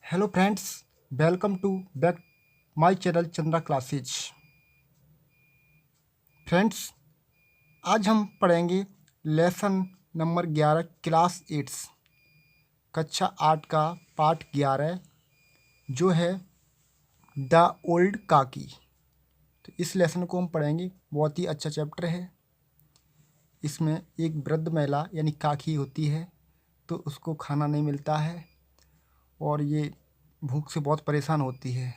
Hello friends, welcome to back my channel Chandra classes. Friends, आज हम पढ़ेंगे लेसन नंबर 11 क्लास 8 कक्षा 8 का पाठ 11 जो है द ओल्ड काकी। तो इस लेसन को हम पढ़ेंगे। बहुत ही अच्छा चैप्टर है। इसमें एक वृद्ध महिला यानी काकी होती है, तो उसको खाना नहीं मिलता है और ये भूख से बहुत परेशान होती है।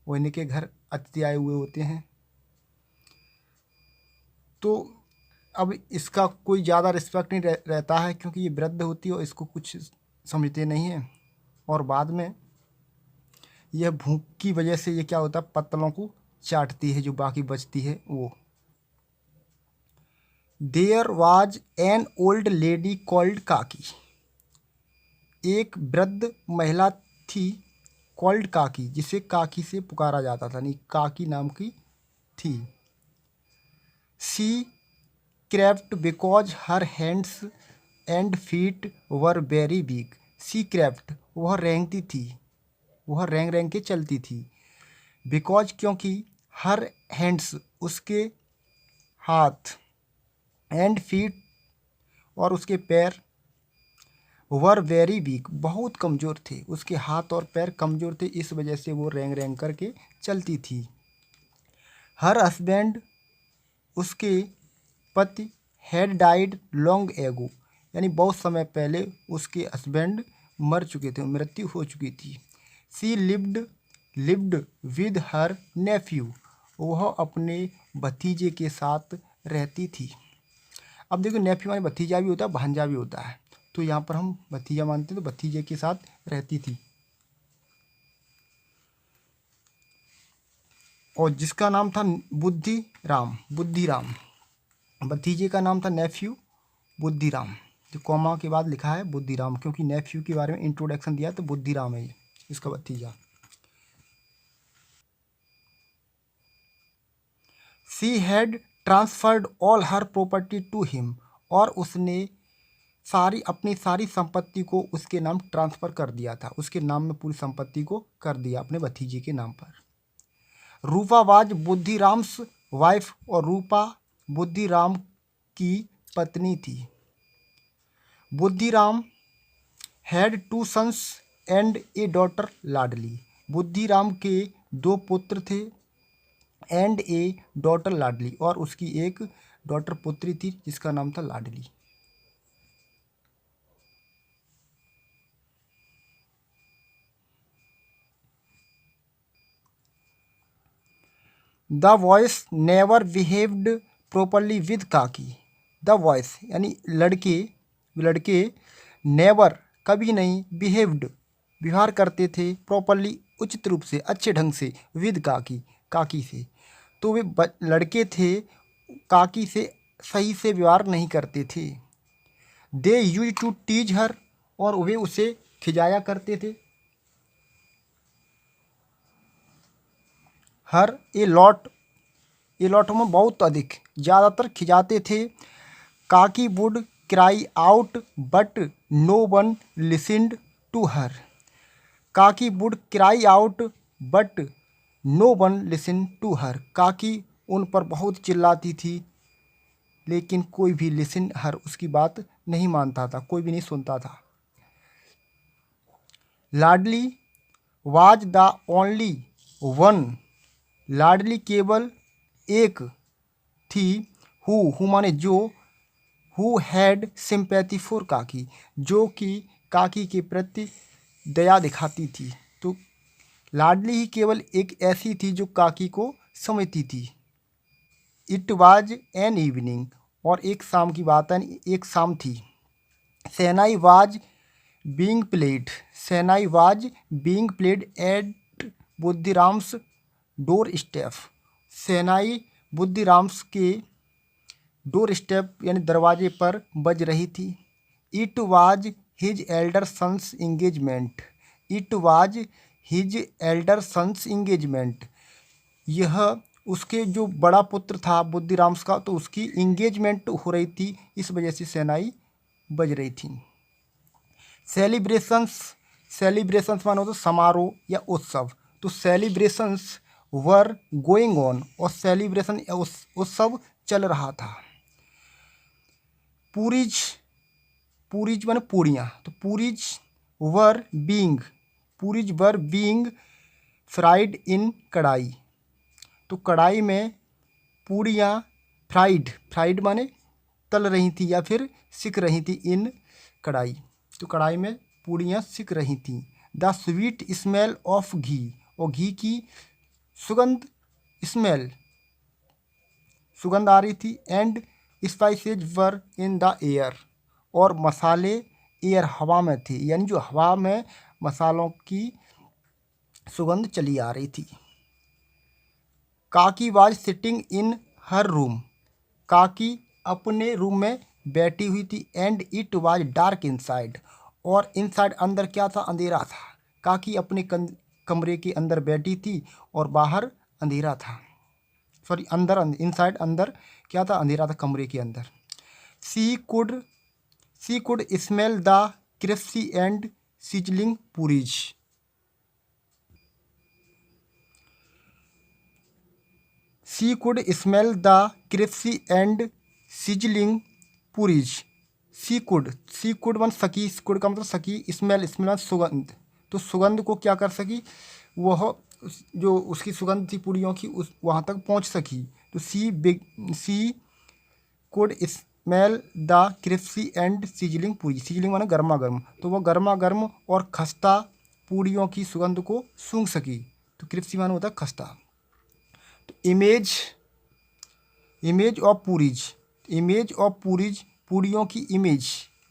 वो इनके घर अतिथि आए हुए होते हैं। तो अब इसका कोई ज़्यादा रिस्पेक्ट नहीं रहता है, क्योंकि ये वृद्ध होती है और इसको कुछ समझते नहीं है। और बाद में यह भूख की वजह से ये क्या होता है, पत्तलों को चाटती है जो बाकी बचती है वो। There was an old lady called Kaki. एक वृद्ध महिला थी कॉल्ड काकी, जिसे काकी से पुकारा जाता था, नहीं काकी नाम की थी। She crept because her hands and feet were very weak. She crept वह रेंगती थी, वह रेंग रेंग के चलती थी। बिकॉज क्योंकि, हर हैंड्स उसके हाथ, एंड फीट और उसके पैर, वर वेरी वीक बहुत कमज़ोर थे। उसके हाथ और पैर कमज़ोर थे, इस वजह से वो रेंग रेंग करके चलती थी। हर हस्बैंड उसके पति हैड डाइड लॉन्ग एगो, यानी बहुत समय पहले उसके हस्बैंड मर चुके थे, मृत्यु हो चुकी थी। She lived with her Neiphiu, वह अपने भतीजे के साथ रहती थी। अब देखो, नेफ्यू माने भतीजा भी होता है, भांजा भी होता है, तो यहाँ पर हम भतीजा मानते हैं, तो भतीजे के साथ रहती थी। और जिसका नाम था बुद्धिराम। भतीजे का नाम था नेफ्यू बुद्धिराम। जो कॉमा के बाद लिखा है बुद्धिराम, क्योंकि नेफ्यू के बारे में इंट्रोडक्शन दिया तो बुद्धिराम है इसका भतीजा। She had transferred all her property to him, और उसने अपनी सारी संपत्ति को उसके नाम ट्रांसफ़र कर दिया था। उसके नाम में पूरी संपत्ति को कर दिया अपने भतीजे के नाम पर। रूपा वाज बुद्धिराम्स वाइफ, और रूपा बुद्धिराम की पत्नी थी। Buddhiram had two sons and a daughter Ladli. Buddhiram के 2 पुत्र थे, एंड ए डॉटर लाडली, और उसकी एक डॉटर पुत्री थी जिसका नाम था Ladli. The boys never behaved properly with Kaki. The boys यानी लड़के नेवर कभी नहीं, बिहेव्ड व्यवहार करते थे, प्रॉपरली उचित रूप से, अच्छे ढंग से, विद काकी से। तो वे लड़के थे, काकी से सही से व्यवहार नहीं करते थे। दे यूज टू टीज हर, और वे उसे खिजाया करते थे। हर ए लॉट में बहुत अधिक, ज़्यादातर खिजाते थे। Kaki would cry out but no one listened to her. Kaki would cry out but no one listen to her. Kaki उन पर बहुत चिल्लाती थी, लेकिन कोई भी लिसन हर, उसकी बात नहीं मानता था, कोई भी नहीं सुनता था। लाडली वाज द ओनली वन, लाडली केवल एक थी, हु माने जो, हु हैड सिंपैथी फॉर काकी, जो कि काकी के प्रति दया दिखाती थी। तो लाडली ही केवल एक ऐसी थी जो काकी को समझती थी। इट वाज एन इवनिंग, और एक शाम की बात है, एक शाम थी। Shehnai was being played at Buddhiram's doorstep. Shehnai Buddhiram's के डोर स्टेप यानी दरवाजे पर बज रही थी। It was his elder son's engagement. It was his elder son's engagement, यह उसके जो बड़ा पुत्र था बुद्धिराम्स का, तो उसकी इंगेजमेंट हो रही थी, इस वजह से शहनाई बज रही थी। सेलिब्रेशंस सेलिब्रेशंस माने होता है समारोह या उत्सव। तो सेलिब्रेशंस वर गोइंग ऑन, और सेलिब्रेशन या उत्सव चल रहा था। पूरीज, पूरीज माने पूड़ियाँ, तो puris were being, puris were being fried in kadhai, तो कढ़ाई में पूड़ियाँ फ्राइड, फ्राइड माने तल रही थी या फिर सिक रही थी, इन कढ़ाई, तो कढ़ाई में पूड़ियाँ सिक रही थी। द स्वीट स्मेल ऑफ घी, और घी की सुगंध, स्मेल सुगंध आ रही थी। And spices were in the air, और मसाले एयर हवा में थे, यानी जो हवा में मसालों की सुगंध चली आ रही थी। काकी was sitting in her room, काकी अपने रूम में बैठी हुई थी। And it was dark inside, और इनसाइड अंदर क्या था, अंधेरा था। काकी अपने कमरे के अंदर बैठी थी और बाहर अंधेरा था, सॉरी अंदर, इनसाइड अंदर क्या था, अंधेरा था कमरे के अंदर। She could smell the crispy and sizzling puris, she could smell the crispy and sizzling puris. She could one सकी, कुड का मतलब सकी, स्मेल, स्मेल सुगंध, तो सुगंध को क्या कर सकी, वह जो उसकी सुगंध थी पूड़ियों की उस वहाँ तक पहुँच सकी। तो she could smell the crispy and sizzling पूरी, सिजलिंग माने गर्मा गर्म, तो वह गर्मा गर्म और खस्ता पूड़ियों की सुगंध को सूंघ सकी। तो क्रिस्पी माने होता है खस्ता। तो image of puris, image of puris, पूड़ियों की इमेज,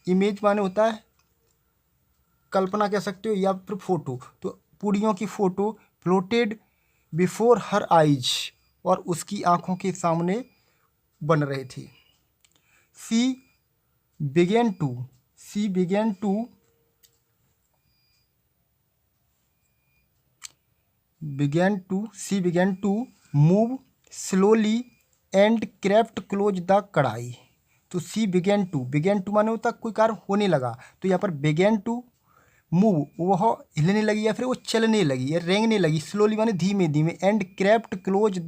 इमेज माने होता है कल्पना कह सकते हो या फिर फोटो, तो पूड़ियों की photo floated before her eyes, और उसकी आंखों के सामने बन रहे थे। She began to move slowly and crept close the kadhai. तो शी बिगेन टू माने होता कोई कार्य होने लगा, तो यहाँ पर बिगेन टू मूव, वह हिलने लगी या फिर वो चलने लगी या रेंगने लगी। स्लोली माने धीमे धीमे, and crept close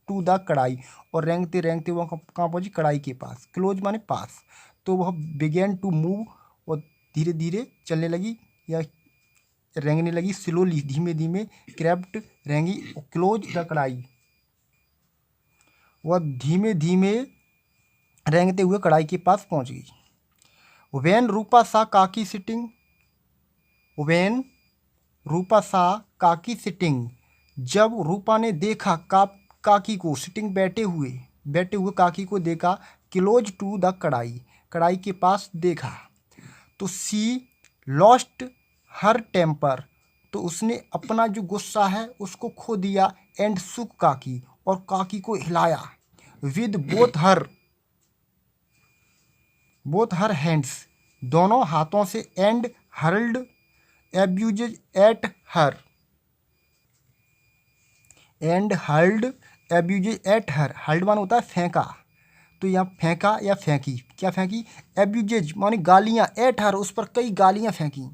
to the kadhai, और रेंगते रेंगते वह कहाँ पहुंची, कढ़ाई के पास। क्लोज माने पास, तो वह बिगेन टू मूव, और धीरे धीरे चलने लगी या रेंगने लगी। स्लोली धीमे धीमे, क्रेप्ट रेंगी, क्लोज द कढ़ाई, वह धीमे धीमे रेंगते हुए कढ़ाई के पास पहुंच गई। वेन रूपा सा काकी सिटिंग, वेन रूपा सा काकी सिटिंग, जब रूपा ने देखा काकी को, सिटिंग बैठे हुए काकी को देखा। क्लोज टू द कढ़ाई, कढ़ाई के पास देखा। तो सी लॉस्ट हर टेम्पर, तो उसने अपना जो गुस्सा है उसको खो दिया। एंड सुक काकी, और काकी को हिलाया। विद बोथ हर हैंड्स, दोनों हाथों से। And hurled abuses at her, hurled मान होता है फेंका, तो यहाँ फेंका या फेंकी, क्या फेंकी, एब्यूजेज माने गालियाँ, एट हर उस पर कई गालियाँ फेंकी।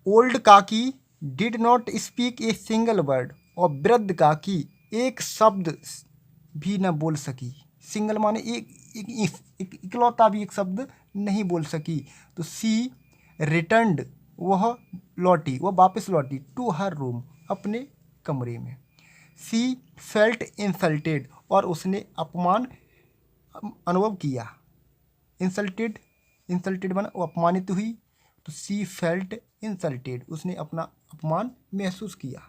ओल्ड काकी did not speak a single word, और वृद्ध काकी एक शब्द भी न बोल सकी। सिंगल माने एक इकलौता भी एक शब्द नहीं बोल सकी। तो सी रिटर्न्ड, वह वापस लौटी। टू हर रूम, अपने कमरे में। सी फेल्ट इंसल्टेड, और उसने अपमान अनुभव किया। इंसल्टेड माने वो अपमानित हुई, तो सी फेल्ट इंसल्टेड, उसने अपना अपमान महसूस किया।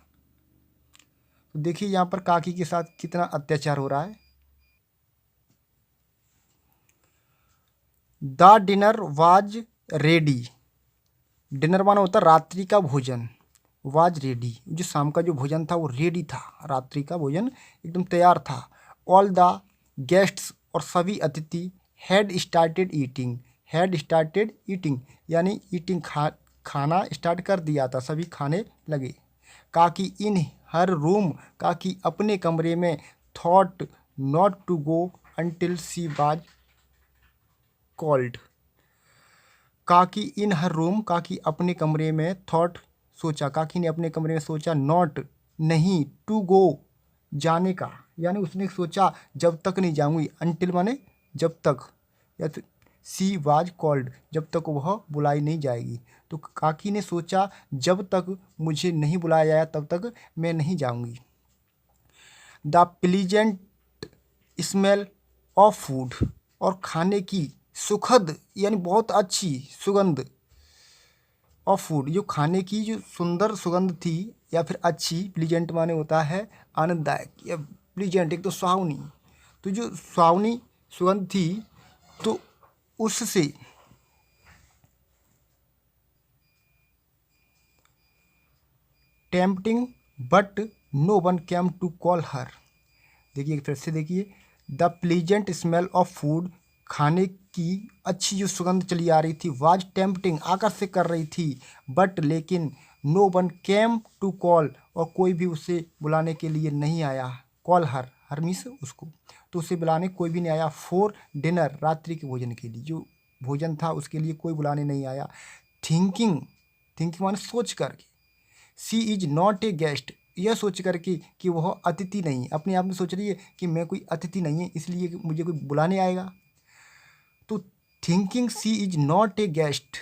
तो देखिए यहाँ पर काकी के साथ कितना अत्याचार हो रहा है। The dinner was ready, dinner माना होता है रात्रि का भोजन। वाज रेडी, जो शाम का जो भोजन था वो रेडी था, रात्रि का भोजन एकदम तैयार था। ऑल द गेस्ट्स, और सभी अतिथि। हैड स्टार्टेड ईटिंग, यानी ईटिंग खाना स्टार्ट कर दिया था, सभी खाने लगे। काकी इन हर रूम, काकी अपने कमरे में। Thought not to go until she was called, Kaki in her room, काकी अपने कमरे में, थॉट सोचा, काकी ने अपने कमरे में सोचा, नॉट नहीं, टू गो जाने का, यानी उसने सोचा जब तक नहीं जाऊंगी, अनटिल माने जब तक, या तो सी वाज कॉल्ड, जब तक वह बुलाई नहीं जाएगी। तो काकी ने सोचा जब तक मुझे नहीं बुलाया जाए तब तक मैं नहीं जाऊंगी। The pleasant smell of food, और खाने की सुखद यानी बहुत अच्छी सुगंध, ऑफ फूड, जो खाने की जो सुंदर सुगंध थी या फिर अच्छी, प्लीजेंट माने होता है आनंददायक, या प्लीजेंट एक तो सुहावनी, तो जो सुहावनी सुगंध थी तो उससे tempting but no one came to call her. देखिए फिर से देखिए, the pleasant smell of food, खाने की अच्छी जो सुगंध चली आ रही थी, वाज टेम्पटिंग आकर्षित कर रही थी, बट लेकिन no one came to call, और कोई भी उसे बुलाने के लिए नहीं आया, कॉल हर, हर मीन्स उसको, तो उसे बुलाने कोई भी नहीं आया, फॉर डिनर, रात्रि के भोजन के लिए, जो भोजन था उसके लिए कोई बुलाने नहीं आया। थिंकिंग, थिंकिंग माने सोच करके, सी इज नॉट ए गेस्ट, यह सोच करके कि वह अतिथि नहीं, अपने आप में सोच रही है कि मैं कोई अतिथि नहीं है इसलिए कि मुझे कोई बुलाने आएगा। तो thinking she is not a guest,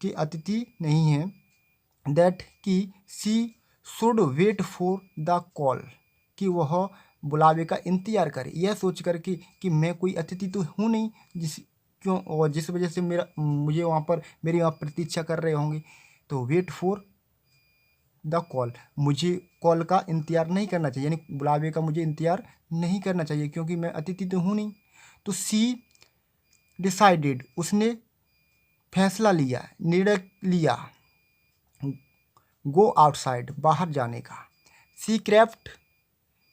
कि अतिथि नहीं है, दैट कि she should wait for the call, कि वह बुलावे का इंतजार करे, यह सोच करके कि मैं कोई अतिथि तो हूँ नहीं जिस क्यों, और जिस वजह से मुझे वहाँ पर मेरी वहाँ प्रतीक्षा कर रहे होंगे, तो वेट फॉर द कॉल, मुझे कॉल का इंतजार नहीं करना चाहिए, यानी बुलावे का मुझे इंतजार नहीं करना चाहिए क्योंकि मैं अतिथि तो हूँ नहीं। तो सी डिसाइडेड, उसने फैसला लिया, निर्णय लिया, गो आउटसाइड, बाहर जाने का। सी क्रेप्ट,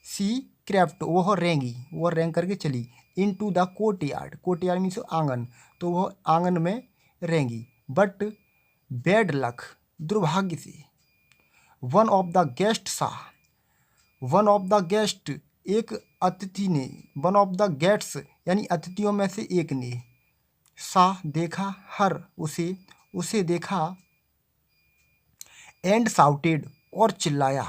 सी क्रेप्ट, वह रेंगी, वह रेंग करके चली, into the courtyard, courtyard means आंगन, तो वह आंगन में रेंगी, बट बैड लक, दुर्भाग्य से, वन ऑफ द गेस्ट सा, वन ऑफ द गेस्ट, एक अतिथि ने, वन ऑफ द गेट्स यानी अतिथियों में से एक ने, सा देखा, हर उसे, उसे देखा, एंड साउटेड और चिल्लाया,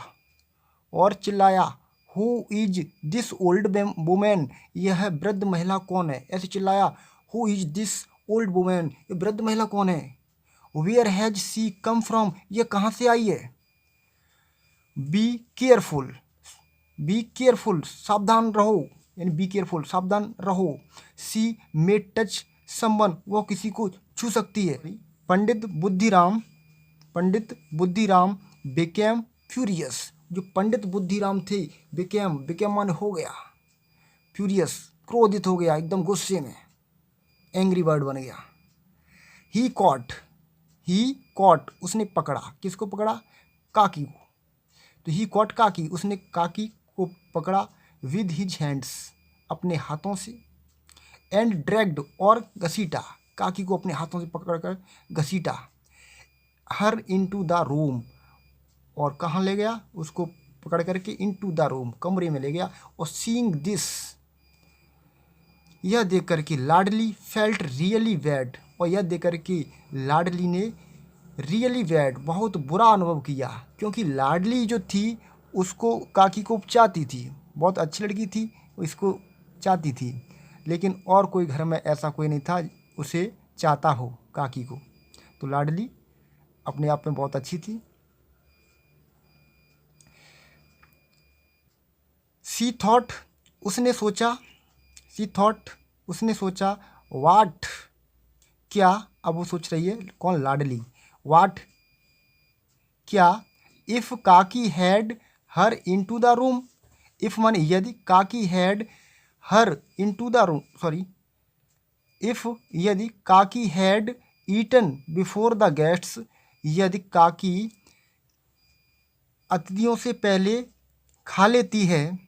और चिल्लाया, who is this old women, यह वृद्ध महिला कौन है, ऐसे चिल्लाया, who is this old women, ये वृद्ध महिला कौन है, where has she come from, ये कहाँ से आई है, बी केयरफुल, बी केयरफुल, सावधान रहो, यानी बी केयरफुल, सावधान रहो, सी मे टच समवन, वो किसी को छू सकती है। पंडित बुद्धिराम, पंडित बुद्धिराम बिकेम फ्यूरियस, जो पंडित बुद्धिराम थे, बिकेम, बिकेम माने हो गया, फ्यूरियस क्रोधित हो गया, एकदम गुस्से में, एंग्री बर्ड बन गया। ही कॉट, ही कॉट, उसने पकड़ा, किसको पकड़ा, काकी को, तो ही कॉट काकी, उसने काकी को पकड़ा, विद हिज हैंड्स, अपने हाथों से, एंड ड्रैग्ड, और घसीटा, काकी को अपने हाथों से पकड़कर घसीटा, हर इनटू द रूम, और कहाँ ले गया, उसको पकड़ करके इनटू द रूम, कमरे में ले गया, और सीइंग दिस, यह देख करके लाडली फेल्ट रियली बैड, और यह देख करके लाडली ने रियली बैड, बहुत बुरा अनुभव किया, क्योंकि लाडली जो थी उसको काकी को चाहती थी, बहुत अच्छी लड़की थी, इसको चाहती थी, लेकिन और कोई घर में ऐसा कोई नहीं था उसे चाहता हो काकी को, तो लाडली अपने आप में बहुत अच्छी थी। सी थॉट, उसने सोचा, सी थॉट, उसने सोचा, वाट, क्या, अब वो सोच रही है कौन, लाडली, वाट, क्या, if Kaki had her into the room, if माने यदि, Kaki had her into the room, sorry, if यदि Kaki had eaten before the guests, यदि काकी अतिथियों से पहले खा लेती है,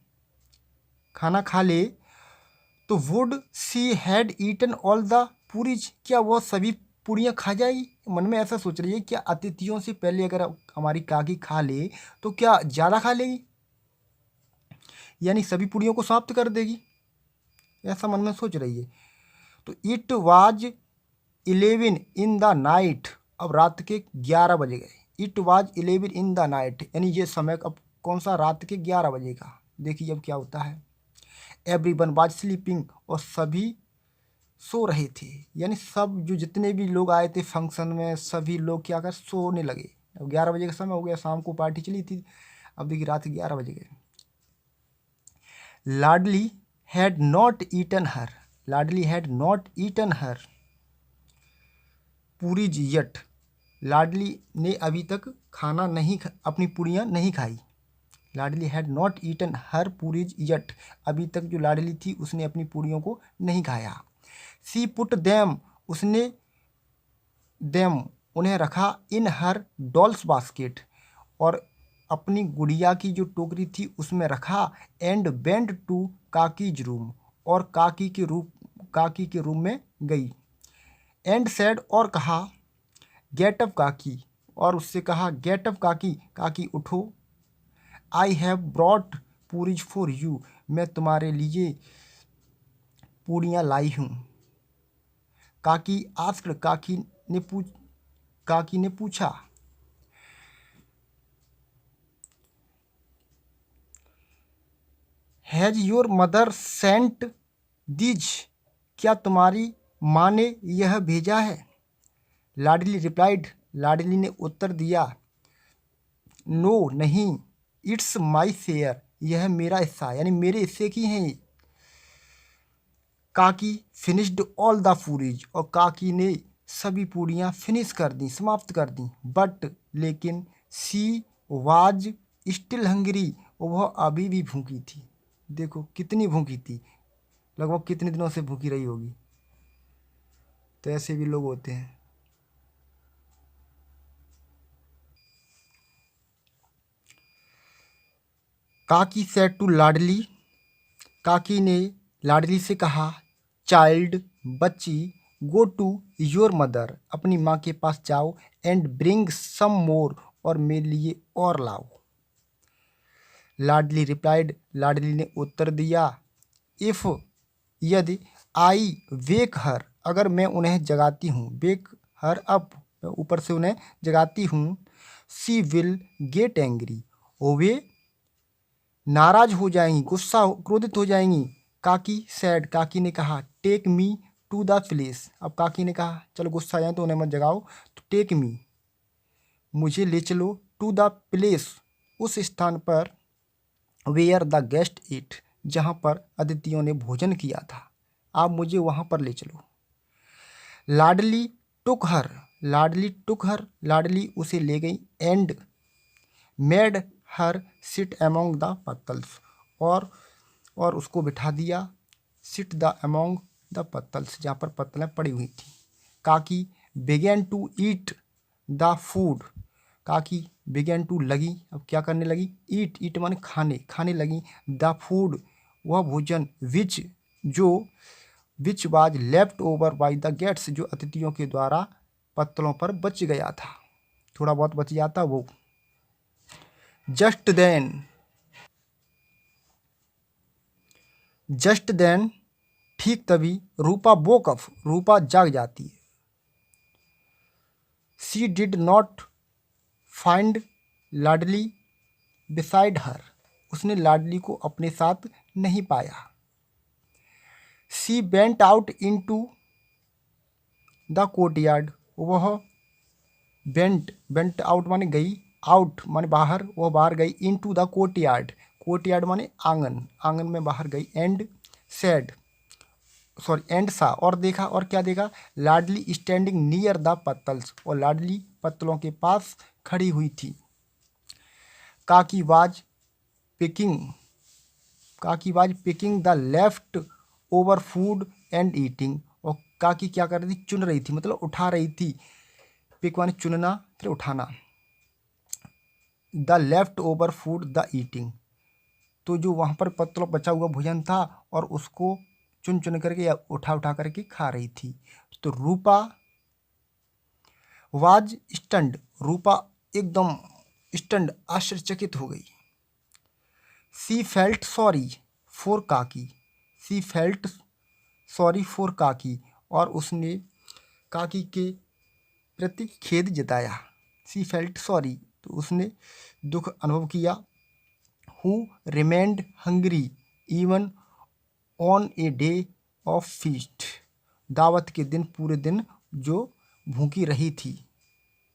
खाना खा ले, तो would she had eaten all the puris, क्या वह सभी पूड़ियाँ खा जाएगी, मन में ऐसा सोच रही है क्या अतिथियों से पहले अगर हमारी काकी खा ले तो क्या ज़्यादा खा लेगी, यानी सभी पूड़ियों को समाप्त कर देगी, ऐसा मन में सोच रही है। तो it was 11 in the night, अब रात के 11 बजे गए। It was 11 in the night, यानी ये समय अब कौन सा, रात के 11 बजे का। देखिए अब क्या होता है, एवरीवन वाज स्लीपिंग, और सभी सो रहे थे, यानी सब जो जितने भी लोग आए थे फंक्शन में सभी लोग क्या कर सोने लगे। अब 11 बजे का समय हो गया, शाम को पार्टी चली थी, अब देखिए रात के 11 बजे गए। Ladli had not eaten her, Ladli had not eaten her puris yet, Ladli ने अभी तक खाना नहीं अपनी पूरियाँ नहीं खाई। Ladli had not eaten her puris yet, अभी तक जो लाडली थी उसने अपनी पूरियों को नहीं खाया। सी पुट देम, उसने देम उन्हें रखा इन हर डॉल्स बास्केट, और अपनी गुड़िया की जो टोकरी थी उसमें रखा। And went to Kaki's room, और काकी के रूम में गई। एंड सेड, और कहा, गेट अप काकी, और उससे कहा गेट अप काकी, काकी उठो। I have brought puris for you, मैं तुम्हारे लिए पूड़ियाँ लाई हूँ। काकी आस्क्ड, काकी ने पूछा। Has your mother sent these, क्या तुम्हारी माँ ने यह भेजा है। लाडली रिप्लाइड, लाडली ने उत्तर दिया, नो नहीं, इट्स माई शेयर, यह मेरा हिस्सा है, यानी मेरे हिस्से की हैं ये। काकी फिनिश्ड ऑल द पूरीज, और काकी ने सभी पूड़ियाँ फिनिश कर दी, समाप्त कर दी। बट लेकिन सी वाज स्टिल हंग्री, वह अभी भी भूखी थी। देखो कितनी भूखी थी, लगभग कितने दिनों से भूखी रही होगी। तो ऐसे भी लोग होते हैं। काकी सेड टू लाडली, काकी ने लाडली से कहा, चाइल्ड, बच्ची, गो टू योर मदर, अपनी माँ के पास जाओ। एंड ब्रिंग सम मोर, और मेरे लिए और लाओ। लाडली रिप्लाइड, लाडली ने उत्तर दिया, इफ़, यदि, आई वेक हर, अगर मैं उन्हें जगाती हूँ, वेक हर अप, ऊपर से उन्हें जगाती हूँ, सी विल गेट एंग्री, वे नाराज हो जाएंगी, क्रोधित हो जाएंगी। काकी सैड, काकी ने कहा, take me to the place, अब काकी ने कहा चलो गुस्सा आ जाए तो उन्हें मत जगाओ, तो टेक मी, मुझे ले चलो, टू द प्लेस, उस स्थान पर, वेयर द गेस्ट ईट, जहाँ पर अतिथियों ने भोजन किया था, आप मुझे वहाँ पर ले चलो। लाडली टुक हर, लाडली टुक हर, लाडली उसे ले गई। And made her sit among the pattals, और उसको बिठा दिया, sit the among the pattals, जहाँ पर पत्तलें पड़ी हुई थी। Kaki began to eat the food, Kaki began to लगी, अब क्या करने लगी, ईट, ईट माने खाने, खाने लगी। द फूड, वह भोजन, which was left over by the gates, जो अतिथियों के द्वारा पत्तलों पर बच गया था, थोड़ा बहुत बच जाता वो। जस्ट देन, ठीक तभी, रूपा वोक अप, रूपा जाग जाती है। She did not find Ladli beside her, उसने लाडली को अपने साथ नहीं पाया। She went out into the courtyard, वह वेंट आउट माने गई, आउट माने बाहर, वह बाहर गई। Into the courtyard, courtyard माने आंगन, आंगन में बाहर गई। एंड सा, और देखा, और क्या देखा, लाडली स्टैंडिंग नियर द पत्तल्स, और लाडली पत्तलों के पास खड़ी हुई थी। काकी वाज पिकिंग, काकी was picking the left over food and eating, और काकी क्या कर रही थी, चुन रही थी, मतलब उठा रही थी। पिक माने चुनना, फिर उठाना। The left over food the eating, तो जो वहाँ पर पत्तलों बचा हुआ भोजन था और उसको चुन चुन करके या उठा उठा करके खा रही थी। तो रूपा वाज स्टंड, रूपा एकदम स्टंड, आश्चर्यचकित हो गई। सी फेल्ट सॉरी फॉर काकी, सी फेल्ट सॉरी फॉर काकी, और उसने काकी के प्रति खेद जताया। शी फेल्ट सॉरी, तो उसने दुख अनुभव किया। Who remained hungry even on a day of feast, दावत के दिन पूरे दिन जो भूखी रही थी।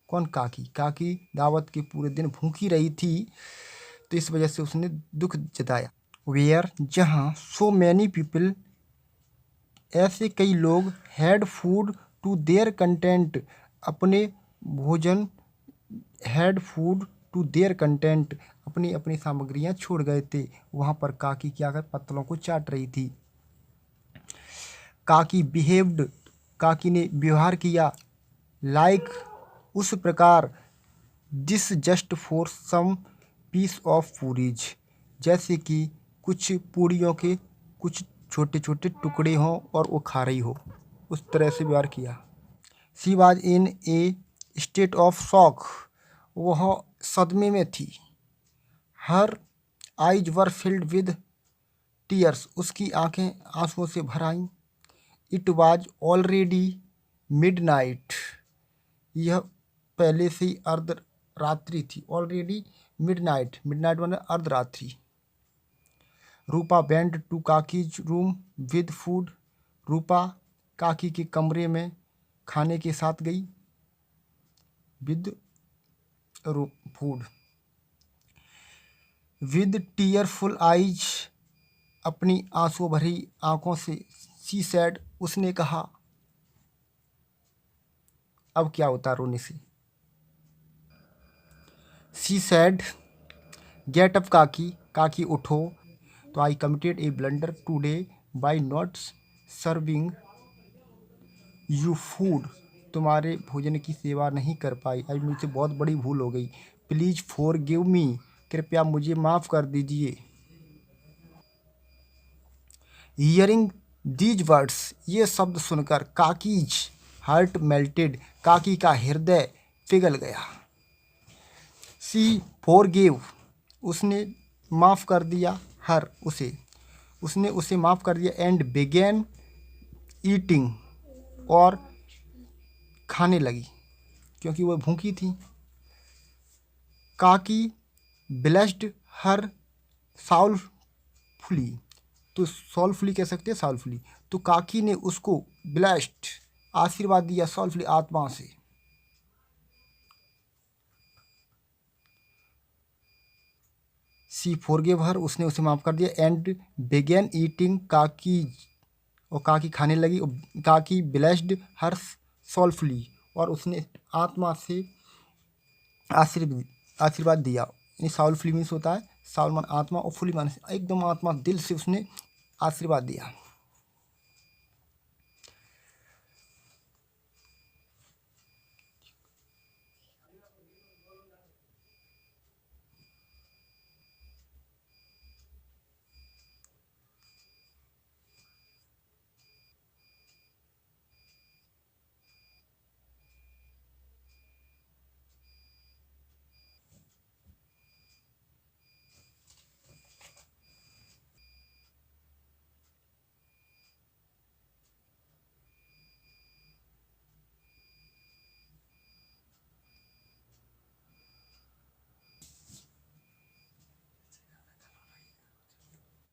कौन? काकी। काकी दावत के पूरे दिन भूखी रही थी, तो इस वजह से उसने दुख जताया। वेयर, जहाँ, सो मैनी पीपल, ऐसे कई लोग, had food to their content, अपने भोजन, had food to their content, अपनी अपनी सामग्रियाँ छोड़ गए थे। वहाँ पर काकी क्या कर पत्तलों को चाट रही थी। काकी बिहेव्ड, काकी ने व्यवहार किया। लाइक, उस प्रकार। This just for some piece of puris, जैसे कि कुछ पूड़ियों के कुछ छोटे छोटे टुकड़े हों और वो खा रही हो, उस तरह से व्यवहार किया। She was in A state of shock, वह सदमे में थी। Her eyes were filled with tears, उसकी आंखें आंसुओं से भर आईं। इट वाज ऑलरेडी मिडनाइट, यह पहले से ही अर्धरात्रि थी। ऑलरेडी मिडनाइट, मिडनाइट माने अर्धरात्रि। Rupa went to Kaki's room with food, Rupa Kaki के कमरे में खाने के साथ गई। With food. With tearful eyes, अपनी आंसू भरी आंखों से। शी सैड, उसने कहा। अब क्या होता रोने से? शी सैड, गेट अप काकी, काकी उठो। तो आई committed A blunder today by not serving you food, तुम्हारे भोजन की सेवा नहीं कर पाई, आज मुझसे बहुत बड़ी भूल हो गई। प्लीज़ फॉरगिव मी, कृपया मुझे माफ़ कर दीजिए। हियरिंग दीज वर्ड्स, ये शब्द सुनकर काकीज हार्ट मेल्टेड, काकी का हृदय पिघल गया। शी फॉरगिव, उसने माफ़ कर दिया। हर, उसे, उसने उसे माफ़ कर दिया। एंड बिगेन ईटिंग, और खाने लगी क्योंकि वह भूखी थी। काकी ब्लेस्ड हर साउलफुली, तो सॉलफुली कह सकते हैं, साउलफुली। तो काकी ने उसको ब्लेस्ड, आशीर्वाद दिया, सॉलफुली, आत्मा से। शी फॉरगिव हर, उसने उसे माफ़ कर दिया। एंड बिगेन ईटिंग, काकी, और काकी खाने लगी। काकी ब्लेस्ड हर सॉलफुली, और उसने आत्मा से आशीर्वाद दिया। यानी साउलफुली मीन्स होता है, साउल मान आत्मा, और फुली मान एकदम आत्मा, दिल से उसने आशीर्वाद दिया।